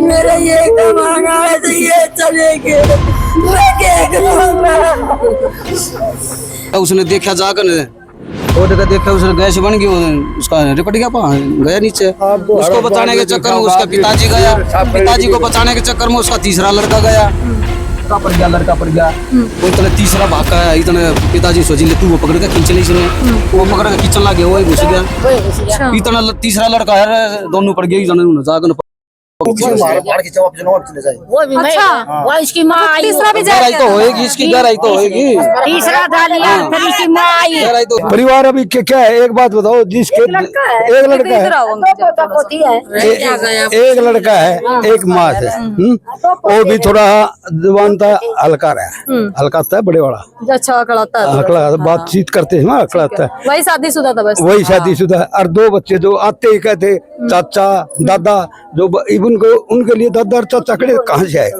मेरा ये कमाना है तो ये चलेंगे, मैं क्या करूँगा। उसने देखा जाकर वो देखा उसने गैस बन गई, उसका रिपट गया, गया नीचे। उसको बचाने के चक्कर में उसका पिताजी गया, पिताजी को बचाने के चक्कर में उसका तीसरा लड़का गया, लड़का पड़ गया। वो इतने तीसरा भागा है, इतने पिताजी सोची ले तू वो पकड़ के खींच ली, वो पकड़ के खींचने लगे, वो घुस गया। इतना तीसरा लड़का है, दोनों पड़ गए, जाकर अच्छा, वो इसकी माँ आई, तीसरा भी तो होएगी, इसकी गहराई तो होएगी, तीसरा था लिया, फिर इसकी माँ आई। परिवार अभी क्या है, एक बात बताओ, जिसके एक लड़का है, एक लड़का है, एक माँ है, वो भी थोड़ा जवान था, हल्का रहा, हल्का था, बड़े वाला अच्छा हल्का, बातचीत करते हैं ना, हल्का था, वही शादीशुदा था बस, वही शादीशुदा। और दो बच्चे जो आते ही कहते चाचा दादा, जो उनको उनके लिए दादा और चाचा कहाँ से आए।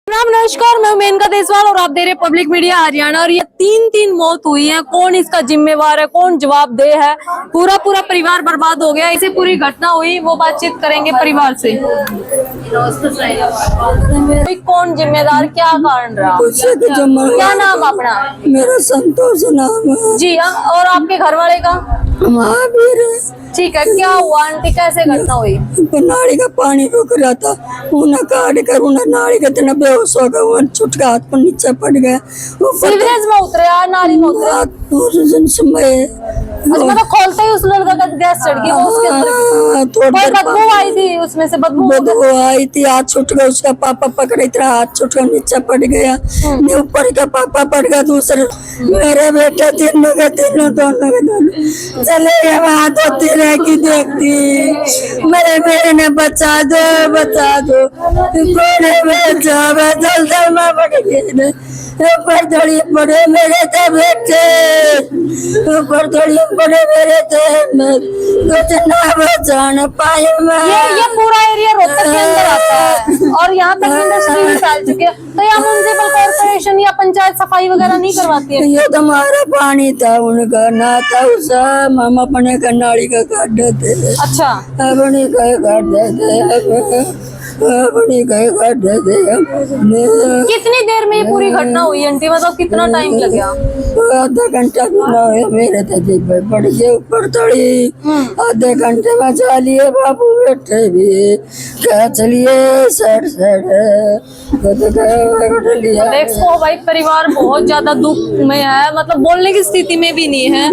नमस्कार, मैं मेनका देसवाल और आप दे रहे पब्लिक मीडिया हरियाणा। और ये तीन मौत हुई है, कौन इसका जिम्मेवार है, कौन जवाबदेह है। पूरा परिवार बर्बाद हो गया, इसे पूरी घटना हुई, वो बातचीत करेंगे परिवार से। कौन जिम्मेदार, क्या कारण रहा, क्या नाम अपना? मेरा संतोष नाम है जी। और आपके घर वाले का? महावीर। ठीक है, क्या हुआ आंटी, कैसे घटना हुई? नाली का पानी रुक रहा था, उन्हें काट कर उन्हें नाली का इतना बेहोश हो गया, वो छुटका हाथ पर नीचे पड़ गया। सीवरेज में उतरे या नाली में उतरे? समय मतलब खोलते ही उस लड़का का गैस चढ़ गई, उसके अंदर बदबू आई थी, उसमें से बदबू आई थी। हाथ छूट गया, उसका पापा पकड़े, इतना हाथ छूट गया, नीचे पड़ गया, ऊपर का पापा पड़ गया, दूसरे मेरे बेटे तीनों के दोनों चले गए। हाथ होती रह की देखती, मेरे बेटे ने बचा दो ऊपर थोड़ी पड़े मेरे थे बेटे, ऊपर थोड़ी पड़े मेरे थे, कुछ ना बचाने पाए मैं। ये पूरा एरिया रोहतक के अंदर आता है और यहाँ तक इंडस्ट्री भी फैल चुकी है, तो यहाँ म्युनिसिपल कॉर्पोरेशन या पंचायत सफाई वगैरह नहीं करवाती है? ये तो हमारा पानी था, उनका ना था, उसा हम अपने का नाली का काट देते। अच्छा, अपने का काट देते, अपने का काट देते। कितनी देर में ये पूरी घटना हुई आंटी, मतलब कितना टाइम लग गया? आधा घंटा मेरे तो पड़ गए ऊपर थोड़ी, आधे घंटे में चलिए बाबू बेटे भी क्या चलिए सर देखो भाई, परिवार बहुत ज्यादा दुख में है, मतलब बोलने की स्थिति में भी नहीं है।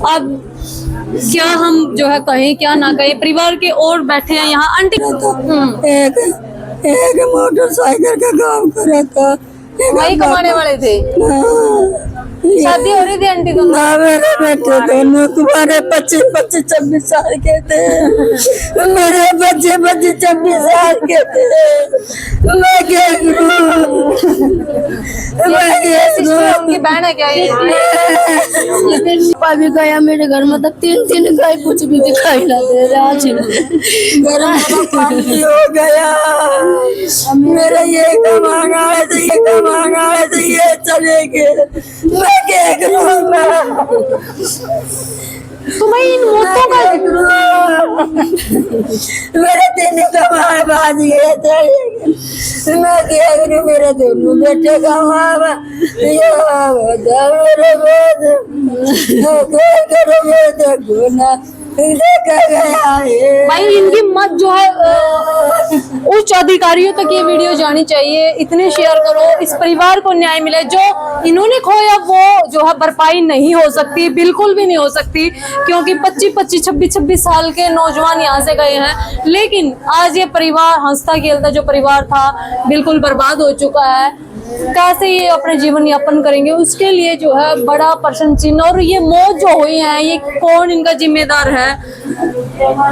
अब क्या हम जो है कहें क्या ना कहें, परिवार के और बैठे हैं यहाँ आंटी। एक मोटरसाइकिल का काम कर रहा था, वही कमाने वाले थे। शादी हो रही थी आंटी को? ना, मेरे बेटे दोनों तुम्हारे 25-26 साल के थे, मेरे बच्चे 25-26 साल के थे। मैं क्या करूं, उनकी बहन है क्या ये? पापा भी गया मेरे घर में, तक 3 गाय कुछ भी दिखाई ना दे रहा, पानी हो गया। मेरा ये कमाना है तो ये कमाना है तो ये चलेंगे, मैं क्या करूँगा। तो भाई इन मौतों का मेरे 3 कमाए बाज गए थे, मैं क्या करूँ। मेरे दोनों बेटे कमाए, भाई इनकी मत जो है उच्च अधिकारियों तक ये वीडियो जानी चाहिए, इतने शेयर करो, इस परिवार को न्याय मिले। जो इन्होंने खोया वो जो है भरपाई नहीं हो सकती, बिल्कुल भी नहीं हो सकती, क्योंकि 25-25, 26-26 साल के नौजवान यहाँ से गए हैं। लेकिन आज ये परिवार हंसता खेलता जो परिवार था बिल्कुल बर्बाद हो चुका है। कैसे ये अपने जीवन यापन करेंगे, उसके लिए जो है बड़ा प्रश्न चिन्ह। और ये मौत जो हुई है, ये कौन इनका जिम्मेदार है,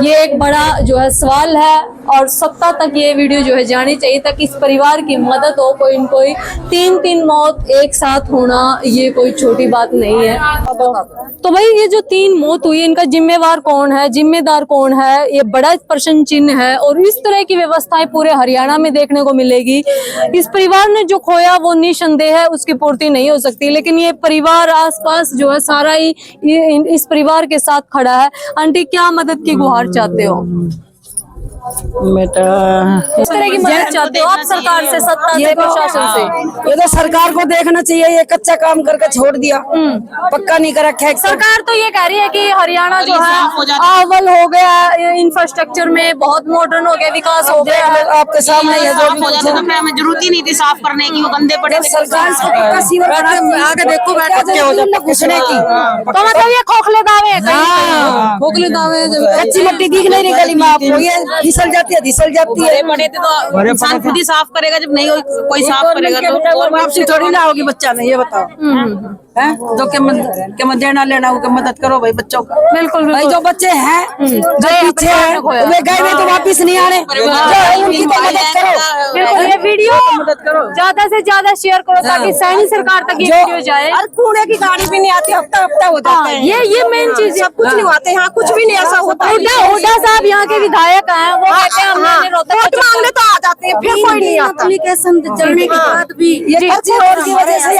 ये एक बड़ा जो है सवाल है। और सत्ता तक ये वीडियो जो है जानी चाहिए ताकि इस परिवार की मदद हो। कोई न कोई 3 मौत एक साथ होना ये कोई छोटी बात नहीं है। तो भाई ये जो 3 मौत हुई, इनका जिम्मेवार कौन है, जिम्मेदार कौन है, ये बड़ा प्रश्न चिन्ह है। और इस तरह की व्यवस्थाएं पूरे हरियाणा में देखने को मिलेगी। इस परिवार ने जो खोया वो निसंदेह है उसकी पूर्ति नहीं हो सकती, लेकिन ये परिवार आसपास जो है सारा ही इस परिवार के साथ खड़ा है। आंटी क्या मदद की गुहार चाहते हो? बेटा इस तरह की मदद चाहते हो आप सरकार से, सत्ता से, प्रशासन से? ये तो सरकार को देखना चाहिए, ये कच्चा काम करके छोड़ दिया, पक्का नहीं कर रखा है। सरकार तो ये कह रही है कि हरियाणा जो है अव्वल हो गया, इंफ्रास्ट्रक्चर में बहुत मॉडर्न हो गया, विकास हो गया। आपके सामने है जो हो जाता तो फिर हमें जरूरत ही नहीं थी साफ करने की, वो गंदे पड़े थे। सरकार से पक्का सीवर आगे देखो बैठे हो जाता पूछने की। तो मतलब ये खोखले दावे हैं कहीं? खोखले दावे, कच्ची मिट्टी दिख नहीं रही गली में आपको, ये फिसल जाती है, फिसल जाती है। पड़े थे तो इंसान खुद ही साफ करेगा, जब नहीं कोई साफ करेगा तो वापसी थोड़ी ना होगी बच्चा ने, ये बताओ है तो क्या देना लेना हो, मदद करो भाई बच्चों का। बिल्कुल भाई जो बच्चे हैं जो पीछे हैं वे गए हुए तो वापिस नहीं आ रहे, उनकी तो मदद करो। बिल्कुल, ये वीडियो ज्यादा से ज्यादा शेयर करो ताकि सैनी सरकार तक ये वीडियो जाए। और कूड़े की गाड़ी भी नहीं आती, हफ्ता हफ्ता हो जाता है। ये मेन चीज है, कुछ नहीं आते यहाँ, कुछ भी नहीं ऐसा होता। हुड्डा साहब यहाँ के विधायक हैं, वो कहते हैं हमने वोट मांगने तो आ जाते हैं, फिर कोई नहीं आता। एप्लीकेशन जलने के बाद भी ये पर्ची रोड की वजह से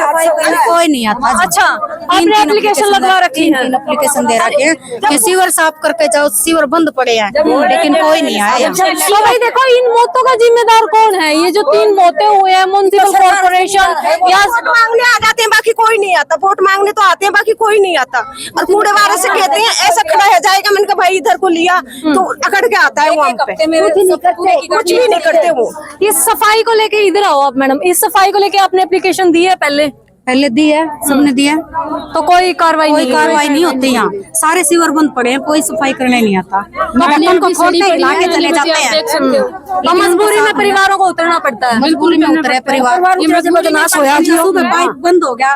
कोई नहीं आता। अच्छा, आपने एप्लीकेशन लगवा रखी है? एप्लीकेशन दे रखे हैं कि सीवर साफ करके जाओ, सीवर बंद पड़े हैं, लेकिन कोई नहीं आया। तो भाई देखो, इन मौतों का जिम्मेदार कौन है? ये जो 3 मौतें हुए हैं, म्युनिसिपल कॉर्पोरेशन या वोट मांगने आ जाते हैं, बाकी कोई नहीं आता। वोट मांगने तो आते हैं, बाकी कोई नहीं आता। और कूड़े वाले से कहते हैं ऐसा खड़ा है जाएगा, मैंने कहा भाई इधर को लिया तो अकड़ के आता है वहाँ पे, कुछ भी नहीं करते वो। इस सफाई को लेके इधर आओ आप मैडम, इस सफाई को लेके आपने एप्लीकेशन दी है? पहले दी है, सबने दी है, तो कोई कार्रवाई नहीं होती यहाँ। सारे सीवर बंद पड़े हैं, कोई सफाई करने नहीं आता। बर्तन को खोलते ही लाके चले जाते हैं। तो मजबूरी में परिवारों को उतरना पड़ता है। मजबूरी में उतरे परिवार, बदमाश होया, सुबह पाइप बंद हो गया,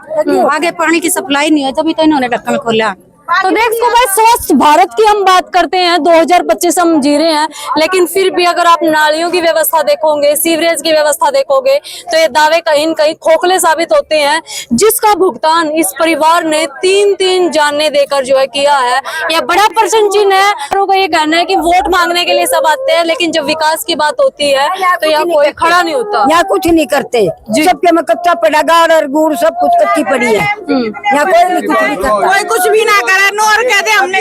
आगे पानी की सप्लाई नहीं है, तभी तो इन्होंने ढक्कन खोला। तो देखो भाई, स्वच्छ भारत की हम बात करते हैं, 2025 हम जी रहे हैं, लेकिन फिर भी अगर आप नालियों की व्यवस्था देखोगे, सीवरेज की व्यवस्था देखोगे, तो ये दावे कहीं न कहीं खोखले साबित होते हैं, जिसका भुगतान इस परिवार ने 3 जानें देकर जो है किया है। यह बड़ा प्रश्न चिन्ह है। लोगों का ये कहना है कि वोट मांगने के लिए सब आते हैं, लेकिन जब विकास की बात होती है तो यहाँ कोई खड़ा नहीं होता। यहाँ कुछ नहीं करते, सबके में कच्चा पड़ा, गाड़ और गुड़ सब कुछ कच्ची पड़ी है। यहाँ कोई कुछ भी ना और कहते हमने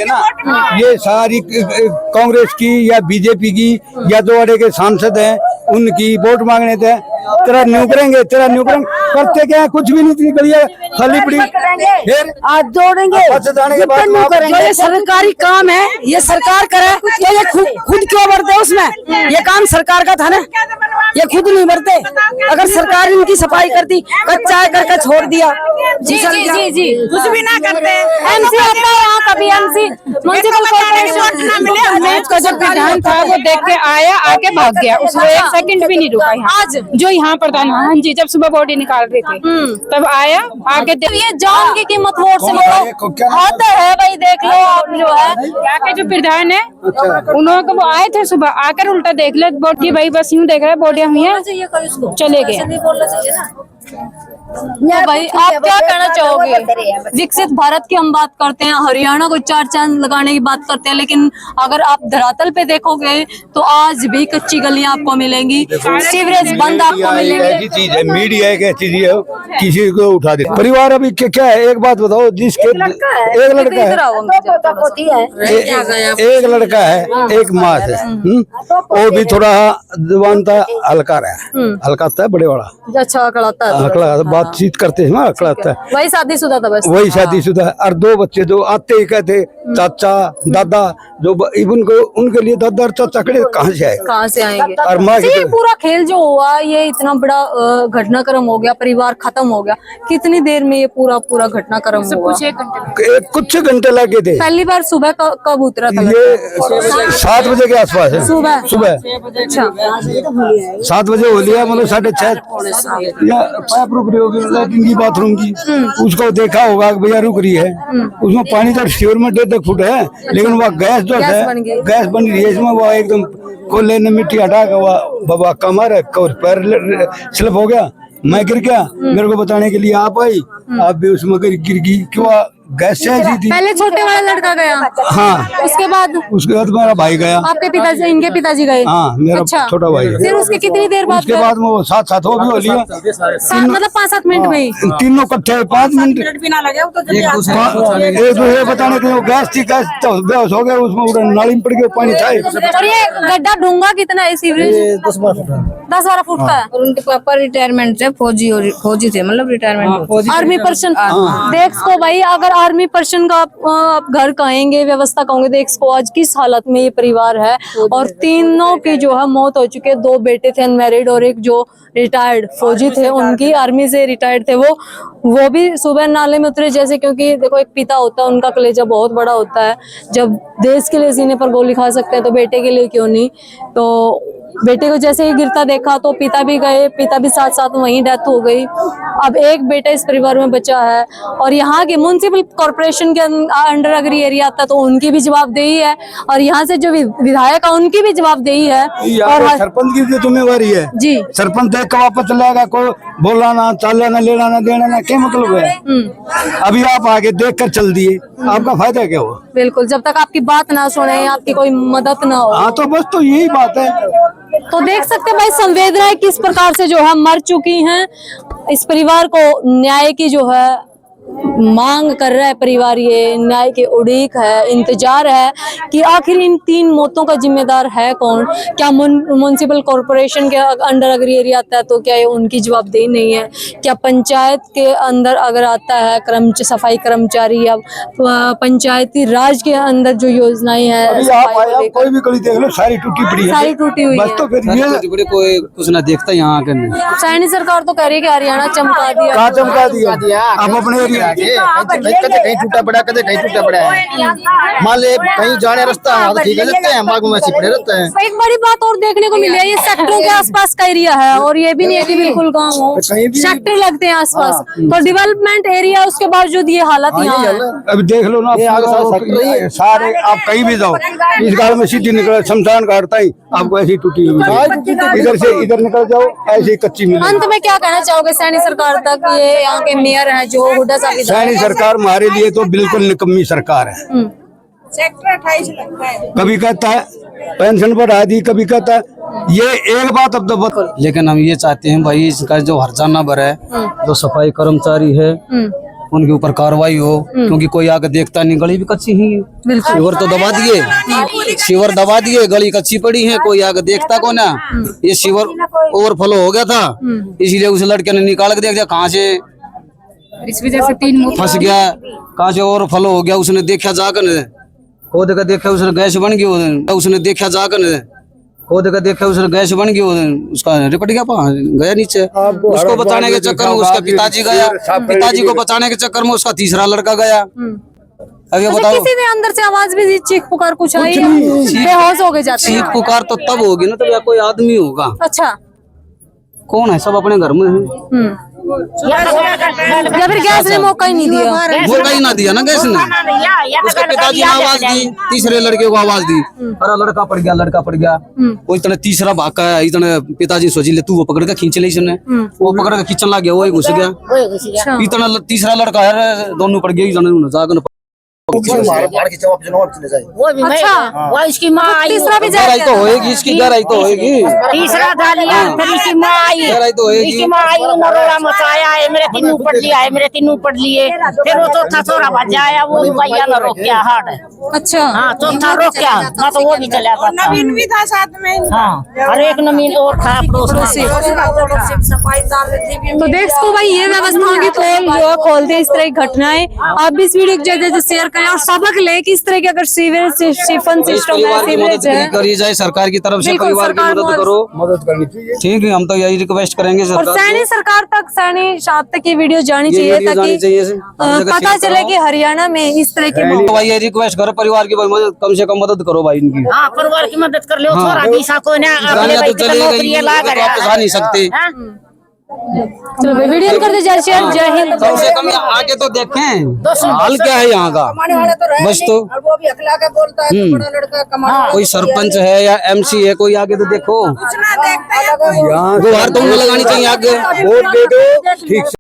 ये सारी कांग्रेस की या बीजेपी की या दो अड़े के सांसद हैं, उनकी वोट मांगने थे, तेरा न्यू करेंगे करते क्या है? कुछ भी नहीं निकली है, खाली पड़ी। फिर आज जोड़ेंगे, ये सरकारी काम है, ये सरकार करे तो ये खुद क्यों भरते उसमें? ये काम सरकार का था ना, ये खुद नहीं भरते। अगर सरकार इनकी सफाई करती, कच्चा करके छोड़ दिया। जी कुछ भी ना करते। एमसी आता है यहाँ कभी, एमसी म्युनिसिपल कॉर्पोरेशन का जब विधान था वो देख के आया, आके भाग गया, उसको 1 सेकंड भी नहीं रुका। आज जो यहाँ प्रधान, हाँ जी, जब सुबह बॉडी निकाल रहे थे तब आया, आके ये जान की कीमत वोट से मतलब हद है भाई। देख लो आप जो है आके जो प्रधान है उन्होंने वो आए थे सुबह, आकर उल्टा देख ले बॉडी, भाई बस यूँ देख रहा है बॉडियां हुई है, चले गए। तो भाई आप क्या कहना चाहोगे? विकसित भारत की हम बात करते हैं, हरियाणा को 4 चांद लगाने की बात करते हैं, लेकिन अगर आप धरातल पे देखोगे तो आज भी कच्ची गलियां आपको मिलेंगी, सीवरेज बंद आपको मिलेंगे। ऐसी चीज है, मीडिया एक ऐसी चीज है, किसी को उठा दे। परिवार अभी क्या है, एक बात बताओ, जिसके एक लड़का है, एक लड़का है, एक माँ है, वो भी थोड़ा जवानता हल्का रहा, हल्का था बड़े बड़ा, अच्छा अकड़ाता है, अकड़ा बातचीत करते हैं ना, अकड़ाता है। वही शादीशुदा था बस, वही शादीशुदा। और 2 बच्चे जो आते ही कहते चाचा दादा, जो इवन को उनके लिए दादा और चाचा कहाँ से आएंगे? और माँ ये पूरा खेल जो हुआ, ये इतना बड़ा घटनाक्रम हो गया, परिवार खत्म हो गया, कितनी देर में ये पूरा घटनाक्रम हुआ? कुछ घंटे लगे थे। पहली बार सुबह कब उतरा था? ये 7 बजे के आसपास है, सुबह। अच्छा, 7 बजे हो लिया, मतलब 6:30 या पाइप रुक रही होगी लैट्रिन की, बाथरूम की, उसको देखा होगा कि भैया रुक रही है। उसमें पानी तो सीवर में 1.5 फुट है, लेकिन वह गैस जो है, गैस बन रही है इसमें, वो एकदम कोले ने मिट्टी हटा के वह बाबा कमर है, पैर स्लिप हो गया, मैं गिर गया। मेरे को बताने के लिए आप आई, आप भी उसमें गिर गई कि वह गैस से ऐसी थी। पहले छोटे वाला लड़का गया, हाँ उसके बाद मेरा भाई गया। आपके पिताजी, इनके पिताजी गए? हाँ मेरा छोटा भाई गया। फिर उसके कितनी देर बाद उसके गए? बाद वो साथ साथ हो भी हो लिया, मतलब 5-7 मिनट में ही? तीनों इकट्ठे 5 मिनट भी ना लगे वो तो जल्दी एक दूसरे एक दूसरे बताने के गैस थी, गैस तो बेहोश हो गया, उसमें उधर नाली में पड़ गया, पानी था। और ये गड्ढा डूंगा कितना है सीवरेज? 10-12 फुट का है। और उनके पापा रिटायरमेंट से फौजी थे, मतलब रिटायरमेंट आर्मी पर्सन। देख सको भाई, अगर आर्मी पर्सन का आप घर कहेंगे, व्यवस्था कहोगे, देख सको आज किस हालत में ये परिवार है। और तीनों की जो है मौत हो चुकी है। 2 बेटे थे अनमैरिड और एक जो रिटायर्ड फौजी थे, उनकी आर्मी से रिटायर्ड थे, वो भी सुबह नाले में उतरे जैसे, क्योंकि देखो एक पिता होता है, उनका कलेजा बहुत बड़ा होता है। जब देश के लिए सीने पर गोली खा सकते हैं तो बेटे के लिए क्यों नहीं। तो बेटे को जैसे ही गिरता देखा तो पिता भी गए, पिता भी साथ साथ वहीं डेथ हो गई। अब एक बेटा इस परिवार में बचा है। और यहाँ के म्युनिसिपल कॉर्पोरेशन के अंडर अगर ये एरिया आता है तो उनकी भी जवाबदेही है, और यहाँ से जो विधायक है उनकी भी जवाबदेही है। और सरपंच की भी जिम्मेवारी है जी, सरपंच देख के वापस चलेगा, कोई बोलाना चालाना लेना देना क्या मतलब है। अभी आप आगे देख कर चल दिए, आपका फायदा क्या हुआ? बिल्कुल, जब तक आपकी बात ना सुने, आपकी कोई मदद ना हो। हाँ तो बस तो यही बात है। तो देख सकते हैं भाई, संवेदनाएं किस प्रकार से जो है मर चुकी हैं। इस परिवार को न्याय की जो है मांग कर रहा है परिवार, ये न्याय की उड़ीक है, इंतजार है कि आखिर इन 3 मौतों का जिम्मेदार है कौन। क्या म्युनिसिपल कॉर्पोरेशन के अंडर अगर ये एरिया आता है तो क्या ये उनकी जवाबदेही नहीं है? क्या पंचायत के अंदर अगर आता है सफाई कर्मचारी या पंचायती राज के अंदर जो योजनाएं हैं, कोई भी गली देख लो सारी टूटी पड़ी है, सारी टूटी हुई बस तो फिर ये कोई कुछ ना देखता यहाँ के। सैनी सरकार तो कह रही है कि हरियाणा चमका दिया। कहाँ चमका दिया? आप अपने एरिया कहीं टूटा पड़ा, कहीं टूटा पड़ा है। मान ले कहीं जाने रास्ता ठीक रहते हैं, बागों में छिपड़े रहते हैं। एक बड़ी बात और देखने को मिली है, ये सेक्टरों के आसपास का एरिया है और ये भी नहीं है कि बिल्कुल गाँव हो, सेक्टर लगते हैं आसपास। तो डेवलपमेंट एरिया, उसके बावजूद ये हालत यहाँ है। अब देख लो ना, सारे आप कहीं भी जाओ, इस गाँव में सीधी निकल शमशान घाट ही आपको ऐसी टूटी हुई, इधर से इधर निकल जाओ ऐसी कच्ची मिली। अंत में क्या कहना चाहोगे सैनी सरकार तक? ये यहाँ के मेयर है जो हुड्डा साहब, सैनी सरकार हमारे लिए तो बिल्कुल निकम्मी सरकार है। सेक्टर 28 लगता है। कभी कहता है पेंशन बढ़ा दी, कभी कहता है ये एक बात अब तो लेकिन हम ये चाहते हैं भाई, इसका जो हर्जाना भरा है, जो सफाई कर्मचारी है उनके ऊपर कार्रवाई हो, क्योंकि कोई आके देखता नहीं। गली भी कच्ची ही है, शिवर तो दबा दिए, शिवर दबा दिए, गली कच्ची पड़ी है, कोई आके देखता को ना। ये शिवर ओवरफ्लो हो गया था, इसीलिए उस लड़के ने निकाल के देख दिया कहाँ से, इस वजह से 3 मौत फंस गया, कहाँ से ओवरफ्लो हो गया। उसने देखा जाकर, खोद कर देखा, उसने गैस बन गई, उसने देखा जाकर खोद कर देखा, उसने गैस बन गई, उसका रिपट गया नीचे। उसको बचाने के चक्कर में उसका पिताजी गया, पिताजी को बचाने के चक्कर में उसका तीसरा लड़का गया। अब ये बताओ, किसी ने अंदर से आवाज भी दी, चीख पुकार कुछ आई? बेहोश हो गए जाते हैं। चीख पुकार तो तब होगी ना तब कोई आदमी होगा। अच्छा, कौन है? सब अपने घर में है। या फिर गैस ने मौका ही नहीं दिया? मौका ही ना दिया ना गैस ने। उसके पिताजी ने आवाज दी, तीसरे लड़के को आवाज दी, अरे लड़का पड़ गया, लड़का पड़ गया। वो इतने तीसरा भागा है, इतने पिताजी सोची ले तू वो पकड़ के खींच ले, इसने वो पकड़ के खींचने लग गया, वो घुस गया। इतना तीसरा लड़का है, दोनों पड़ गए, जाकर अच्छा, वो इसकी माँ आई, तीसरा भी गहराई तो होएगी, इसकी गहराई तो होएगी, तीसरा डालिया, फिर इसकी माँ आई, गहराई तो होएगी। इसकी माँ आई, नरोला मचाया है, मेरे 3 पढ़ लिया है, मेरे 3 पढ़ लिए। फिर वो चौथा छोरा बजा आया, वो भैया ने रोक क्या हार्ड। अच्छा, हाँ चौथा रोक क्या ना, तो वो भी चला था। नवीन भी था साथ में। हाँ, और एक नवीन और था पड़ोसी। तो देख सको भाई, ये व्यवस्थाओं की पोल जो खोल दे इस तरह की घटनाएं। आप भी इस वीडियो को ज्यादा शेयर करें और सबक ले कि इस तरह के अगर सीवरेज सिफन सिस्टम है, सीवरेज है, करी जाए सरकार की तरफ से, बिल्कुल, परिवार की सरकार मदद करो, मदद करनी चाहिए। ठीक है, हम तो यही रिक्वेस्ट करेंगे और सरकार सैनी सरकार तक, सैनी साहब तक ये वीडियो जानी ये चाहिए वीडियो जानी ताकि चाहिए, पता चले कि हरियाणा में इस तरह की तो भाई ये रिक्वेस्ट करो परिवार की मदद, कम से कम मदद करो भाई इनकी। हाँ, परिवार की मदद कर लो, छोरा दिशा को ना अपने गालियाँ भाई तो की चले नौकरी गई, ला कर वापस आ नहीं सकते। चलो भाई, वीडियो कर दे जय शेयर, जय हिंद। कम से कम आगे तो देखें हाल क्या है यहाँ का, बस तो वो भी अखला के बोलता है तो बड़ा लड़का कमा कोई सरपंच है या MC है, कोई आगे तो देखो, कुछ ना देखता है। गुहार तुमको लगानी चाहिए आगे, वोट दे दो ठीक से।